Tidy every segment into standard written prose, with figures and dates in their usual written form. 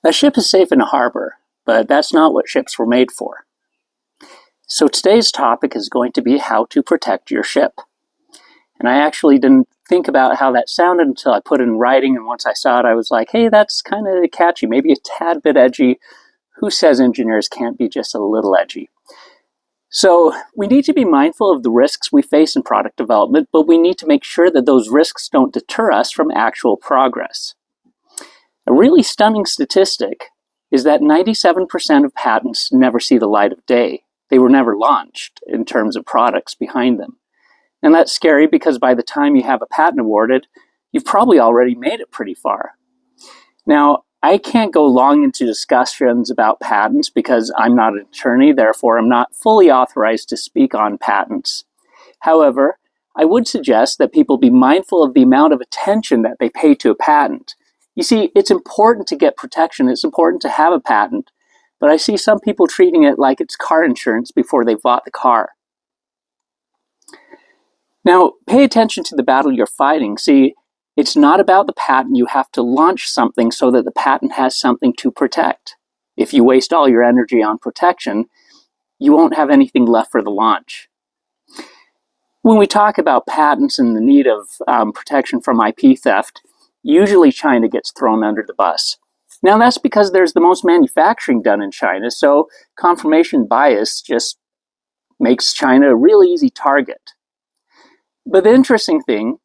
A ship is safe in a harbor, but that's not what ships were made for. So today's topic is going to be how to protect your ship. And I actually didn't think about how that sounded until I put it in writing, and once I saw it, I was like, hey, that's kind of catchy, maybe a tad bit edgy. Who says engineers can't be just a little edgy? So we need to be mindful of the risks we face in product development, but we need to make sure that those risks don't deter us from actual progress. A really stunning statistic is that 97% of patents never see the light of day. They were never launched in terms of products behind them. And that's scary because by the time you have a patent awarded, you've probably already made it pretty far. Now, I can't go long into discussions about patents because I'm not an attorney, therefore I'm not fully authorized to speak on patents. However, I would suggest that people be mindful of the amount of attention that they pay to a patent. You see, it's important to get protection, it's important to have a patent, but I see some people treating it like it's car insurance before they've bought the car. Now, pay attention to the battle you're fighting. See, it's not about the patent. You have to launch something so that the patent has something to protect. If you waste all your energy on protection, you won't have anything left for the launch. When we talk about patents and the need of protection from IP theft, usually China gets thrown under the bus. Now that's because there's the most manufacturing done in China, so confirmation bias just makes China a really easy target. But the interesting thing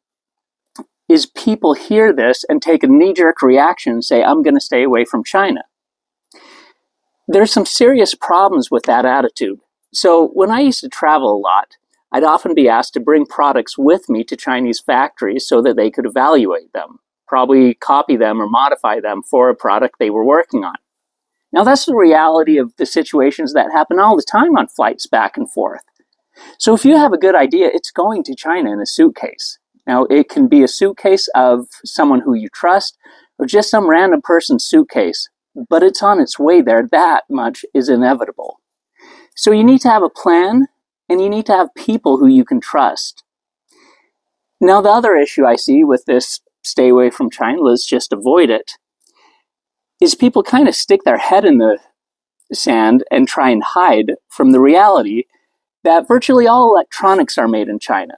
is people hear this and take a knee-jerk reaction and say, I'm going to stay away from China. There's some serious problems with that attitude. So when I used to travel a lot, I'd often be asked to bring products with me to Chinese factories so that they could evaluate them, probably copy them or modify them for a product they were working on. Now that's the reality of the situations that happen all the time on flights back and forth. So if you have a good idea, it's going to China in a suitcase. Now, it can be a suitcase of someone who you trust or just some random person's suitcase, but it's on its way there. That much is inevitable. So you need to have a plan, and you need to have people who you can trust. Now, the other issue I see with this stay away from China, let's just avoid it, is people kind of stick their head in the sand and try and hide from the reality that virtually all electronics are made in China.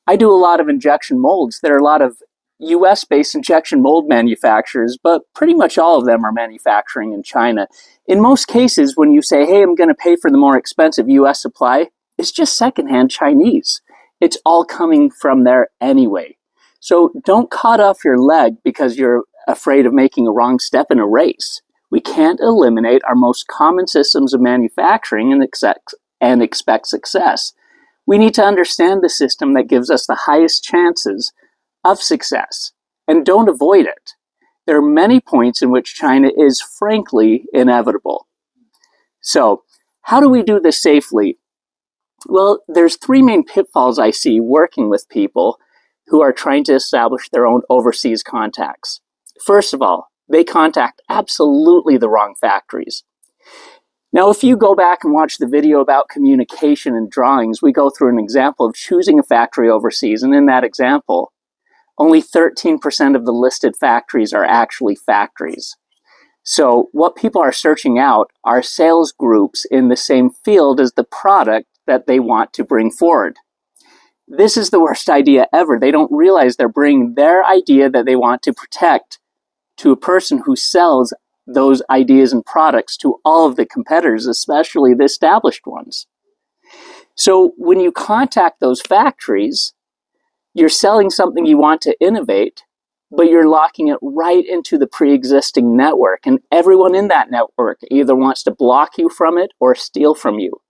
I do a lot of injection molds. There are a lot of US-based injection mold manufacturers, but pretty much all of them are manufacturing in China. In most cases, when you say, hey, I'm going to pay for the more expensive US supply, it's just secondhand Chinese. It's all coming from there anyway. So don't cut off your leg because you're afraid of making a wrong step in a race. We can't eliminate our most common systems of manufacturing and expect success. We need to understand the system that gives us the highest chances of success, and don't avoid it. There are many points in which China is frankly inevitable. So, how do we do this safely? Well, there's three main pitfalls I see working with people who are trying to establish their own overseas contacts. First of all, they contact absolutely the wrong factories. Now, if you go back and watch the video about communication and drawings, we go through an example of choosing a factory overseas, and in that example, only 13% of the listed factories are actually factories. So what people are searching out are sales groups in the same field as the product that they want to bring forward. This is the worst idea ever. They don't realize they're bringing their idea that they want to protect to a person who sells those ideas and products to all of the competitors, especially the established ones. So when you contact those factories, you're selling something you want to innovate, but you're locking it right into the pre-existing network, and everyone in that network either wants to block you from it or steal from you.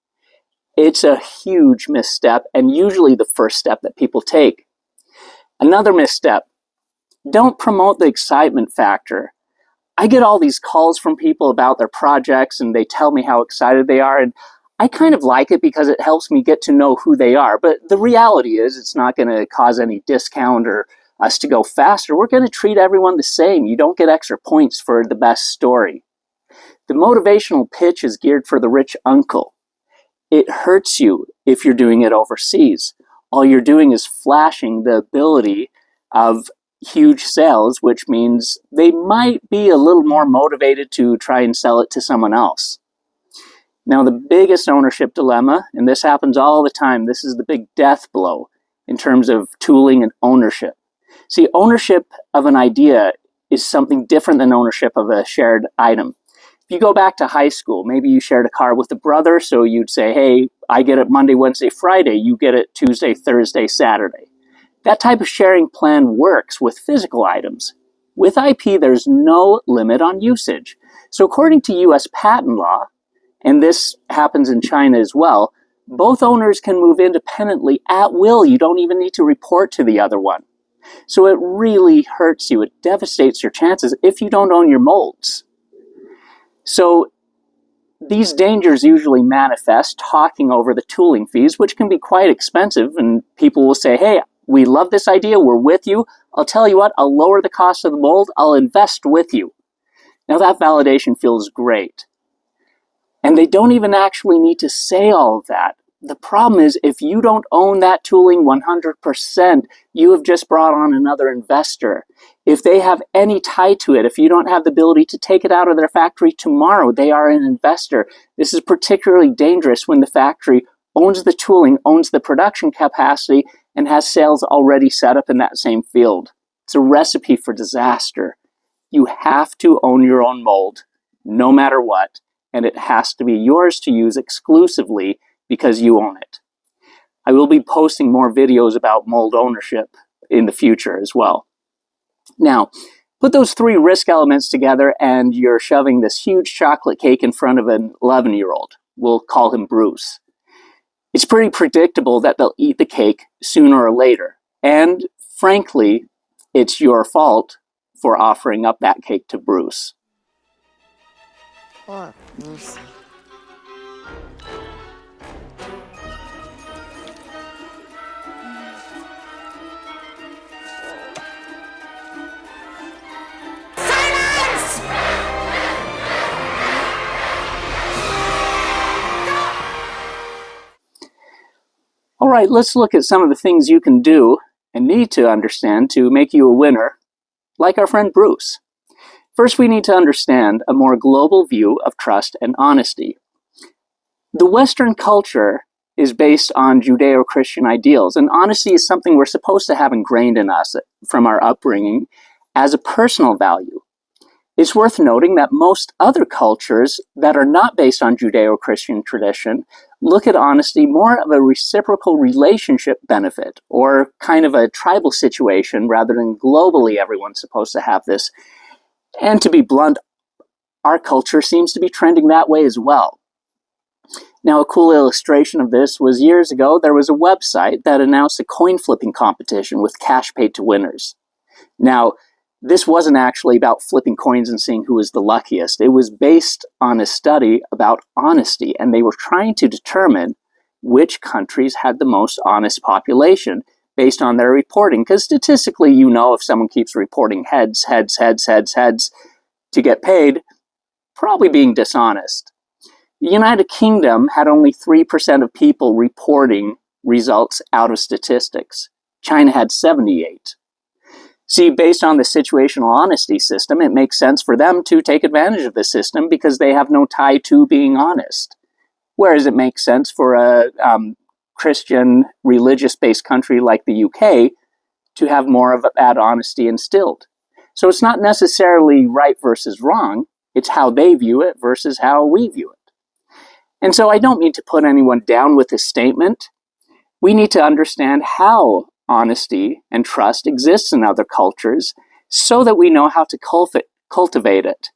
It's a huge misstep, and usually the first step that people take. Another misstep, don't promote the excitement factor. I get all these calls from people about their projects and they tell me how excited they are, and I kind of like it because it helps me get to know who they are. But the reality is it's not going to cause any discount or us to go faster. We're going to treat everyone the same. You don't get extra points for the best story. The motivational pitch is geared for the rich uncle. It hurts you if you're doing it overseas. All you're doing is flashing the ability of huge sales, which means they might be a little more motivated to try and sell it to someone else. Now, the biggest ownership dilemma, and this happens all the time, this is the big death blow in terms of tooling and ownership. See, ownership of an idea is something different than ownership of a shared item. If you go back to high school, maybe you shared a car with a brother, so you'd say, hey, I get it Monday, Wednesday, Friday, you get it Tuesday, Thursday, Saturday. That type of sharing plan works with physical items. With IP, there's no limit on usage. So according to US patent law, and this happens in China as well, both owners can move independently at will. You don't even need to report to the other one. So it really hurts you. It devastates your chances if you don't own your molds. So these dangers usually manifest talking over the tooling fees, which can be quite expensive, and people will say, hey, we love this idea, we're with you. I'll tell you what, I'll lower the cost of the mold, I'll invest with you. Now that validation feels great. And they don't even actually need to say all of that. The problem is, if you don't own that tooling 100%, you have just brought on another investor. If they have any tie to it, if you don't have the ability to take it out of their factory tomorrow, they are an investor. This is particularly dangerous when the factory owns the tooling, owns the production capacity, and has sales already set up in that same field. It's a recipe for disaster. You have to own your own mold, no matter what, and it has to be yours to use exclusively because you own it. I will be posting more videos about mold ownership in the future as well. Now, put those three risk elements together and you're shoving this huge chocolate cake in front of an 11-year-old. We'll call him Bruce. It's pretty predictable that they'll eat the cake sooner or later. And frankly, it's your fault for offering up that cake to Bruce. Poor Bruce. All right, let's look at some of the things you can do and need to understand to make you a winner, like our friend Bruce. First, we need to understand a more global view of trust and honesty. The Western culture is based on Judeo-Christian ideals, and honesty is something we're supposed to have ingrained in us from our upbringing as a personal value. It's worth noting that most other cultures that are not based on Judeo-Christian tradition look at honesty more of a reciprocal relationship benefit, or kind of a tribal situation, rather than globally everyone's supposed to have this. And to be blunt, our culture seems to be trending that way as well. Now, a cool illustration of this was years ago, there was a website that announced a coin flipping competition with cash paid to winners. Now, this wasn't actually about flipping coins and seeing who was the luckiest. It was based on a study about honesty, and they were trying to determine which countries had the most honest population based on their reporting. Because statistically, you know, if someone keeps reporting heads to get paid, probably being dishonest. The United Kingdom had only 3% of people reporting results out of statistics. China had 78%. See, based on the situational honesty system, it makes sense for them to take advantage of the system because they have no tie to being honest. Whereas it makes sense for a Christian, religious-based country like the UK to have more of that honesty instilled. So it's not necessarily right versus wrong, it's how they view it versus how we view it. And so I don't mean to put anyone down with this statement. We need to understand how honesty and trust exists in other cultures so that we know how to cultivate it.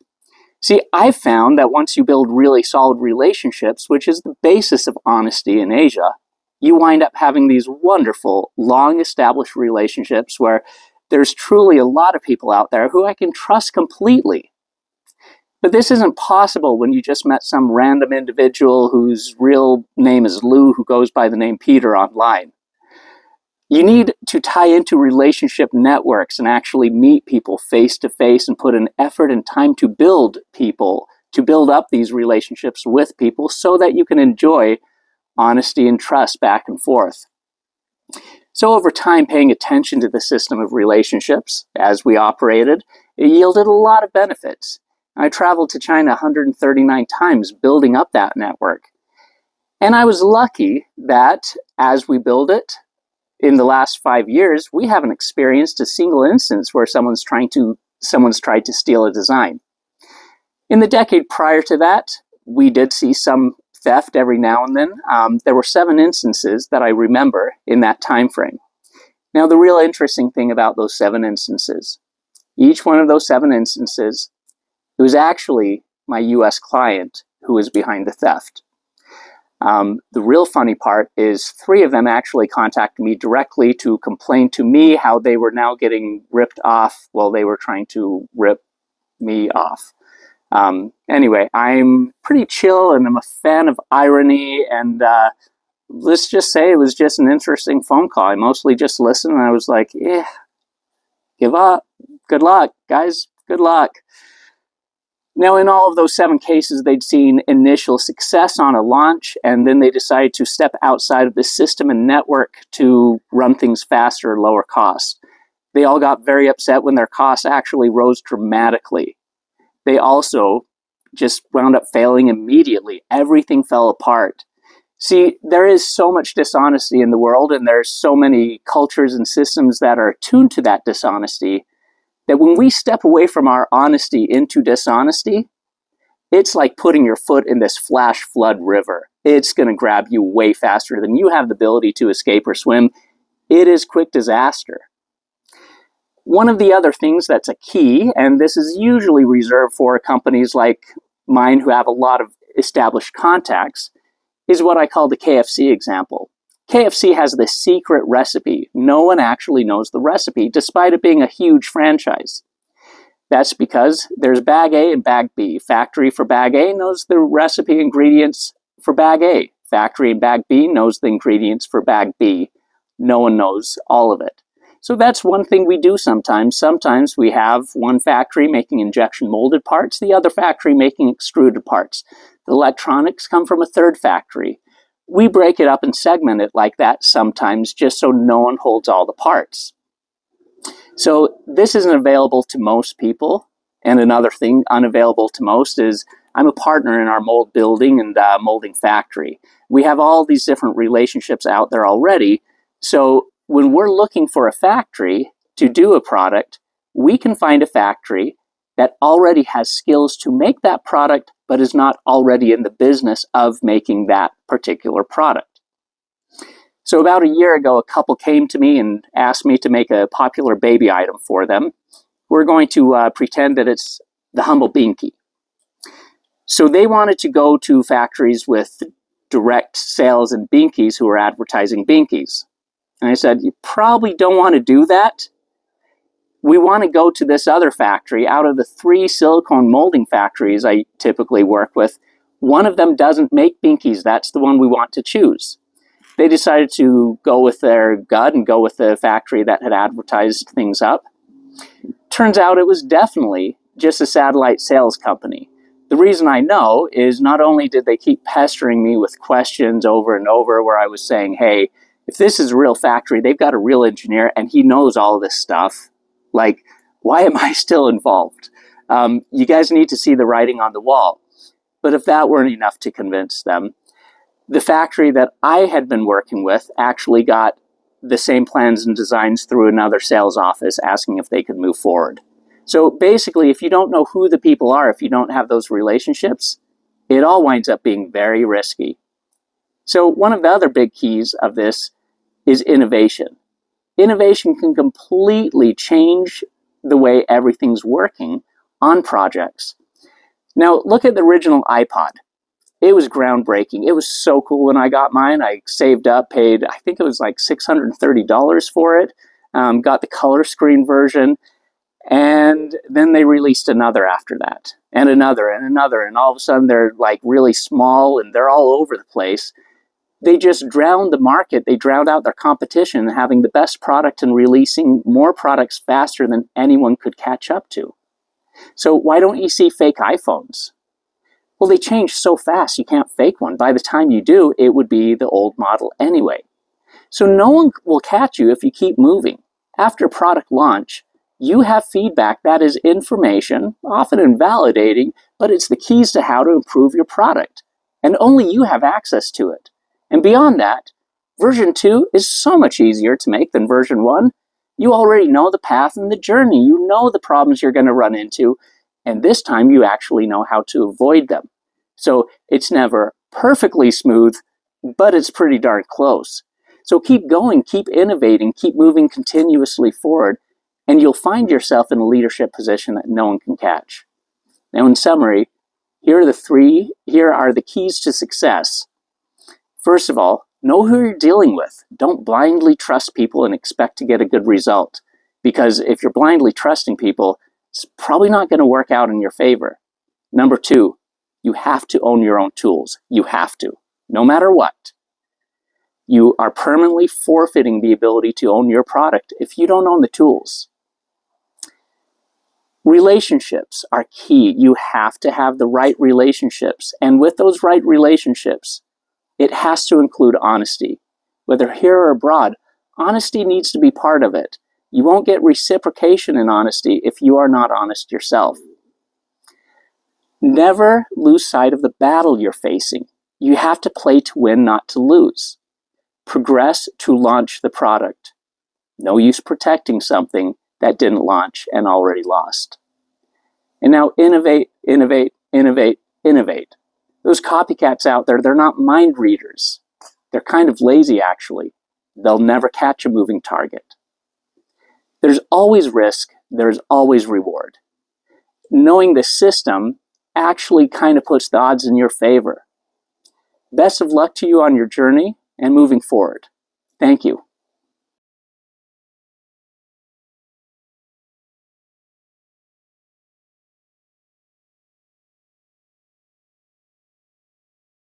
See, I've found that once you build really solid relationships, which is the basis of honesty in Asia, you wind up having these wonderful, long-established relationships where there's truly a lot of people out there who I can trust completely. But this isn't possible when you just met some random individual whose real name is Lou who goes by the name Peter online. You need to tie into relationship networks and actually meet people face to face and put an effort and time to build up these relationships with people so that you can enjoy honesty and trust back and forth. So over time, paying attention to the system of relationships as we operated, it yielded a lot of benefits. I traveled to China 139 times building up that network. And I was lucky that as we build it, in the last 5 years, we haven't experienced a single instance where someone's tried to steal a design. In the decade prior to that, we did see some theft every now and then. There were 7 instances that I remember in that time frame. Now, the real interesting thing about those 7 instances, each one of those 7 instances, it was actually my US client who was behind the theft. The real funny part is 3 of them actually contacted me directly to complain to me how they were now getting ripped off while they were trying to rip me off. Anyway, I'm pretty chill and I'm a fan of irony, and let's just say it was just an interesting phone call. I mostly just listened and I was like, yeah, give up. Good luck, guys. Good luck. Now, in all of those 7 cases, they'd seen initial success on a launch, and then they decided to step outside of the system and network to run things faster, lower costs. They all got very upset when their costs actually rose dramatically. They also just wound up failing immediately. Everything fell apart. See, there is so much dishonesty in the world, and there's so many cultures and systems that are attuned to that dishonesty, that when we step away from our honesty into dishonesty, it's like putting your foot in this flash flood river. It's going to grab you way faster than you have the ability to escape or swim. It is quick disaster. One of the other things that's a key, and this is usually reserved for companies like mine who have a lot of established contacts, is what I call the KFC example. KFC has this secret recipe. No one actually knows the recipe, despite it being a huge franchise. That's because there's bag A and bag B. Factory for bag A knows the recipe ingredients for bag A. Factory in bag B knows the ingredients for bag B. No one knows all of it. So that's one thing we do sometimes. Sometimes we have one factory making injection molded parts, the other factory making extruded parts. The electronics come from a third factory. We break it up and segment it like that sometimes just so no one holds all the parts. So this isn't available to most people. And another thing unavailable to most is I'm a partner in our mold building and molding factory. We have all these different relationships out there already. So when we're looking for a factory to do a product, we can find a factory that already has skills to make that product, but is not already in the business of making that particular product. So about a year ago, a couple came to me and asked me to make a popular baby item for them. We're going to pretend that it's the humble binky. So they wanted to go to factories with direct sales in binkies who are advertising binkies. And I said, you probably don't want to do that. We want to go to this other factory. Out of the 3 silicone molding factories I typically work with, one of them doesn't make binkies. That's the one we want to choose. They decided to go with their gut and go with the factory that had advertised things up. Turns out it was definitely just a satellite sales company. The reason I know is not only did they keep pestering me with questions over and over where I was saying, hey, if this is a real factory, they've got a real engineer and he knows all of this stuff. Like, why am I still involved? You guys need to see the writing on the wall. But if that weren't enough to convince them, the factory that I had been working with actually got the same plans and designs through another sales office asking if they could move forward. So basically, if you don't know who the people are, if you don't have those relationships, it all winds up being very risky. So one of the other big keys of this is innovation. Innovation can completely change the way everything's working on projects. Now, look at the original iPod. It was groundbreaking. It was so cool when I got mine. I saved up, paid, I think it was like $630 for it, got the color screen version, and then they released another after that, and another, and all of a sudden they're like really small and they're all over the place. They just drowned the market. They drowned out their competition, having the best product and releasing more products faster than anyone could catch up to. So why don't you see fake iPhones? Well, they change so fast you can't fake one. By the time you do, it would be the old model anyway. So no one will catch you if you keep moving. After product launch, you have feedback that is information, often invalidating, but it's the keys to how to improve your product. And only you have access to it. And beyond that, version 2 is so much easier to make than version 1. You already know the path and the journey. You know the problems you're going to run into. And this time you actually know how to avoid them. So it's never perfectly smooth, but it's pretty darn close. So keep going, keep innovating, keep moving continuously forward, and you'll find yourself in a leadership position that no one can catch. Now, in summary, here are the keys to success. First of all, know who you're dealing with. Don't blindly trust people and expect to get a good result, because if you're blindly trusting people, it's probably not going to work out in your favor. Number 2, you have to own your own tools. You have to, no matter what. You are permanently forfeiting the ability to own your product if you don't own the tools. Relationships are key. You have to have the right relationships. And with those right relationships, it has to include honesty. Whether here or abroad, honesty needs to be part of it. You won't get reciprocation in honesty if you are not honest yourself. Never lose sight of the battle you're facing. You have to play to win, not to lose. Progress to launch the product. No use protecting something that didn't launch and already lost. And now innovate, innovate, innovate, innovate. Those copycats out there, they're not mind readers. They're kind of lazy, actually. They'll never catch a moving target. There's always risk. There's always reward. Knowing the system actually kind of puts the odds in your favor. Best of luck to you on your journey and moving forward. Thank you.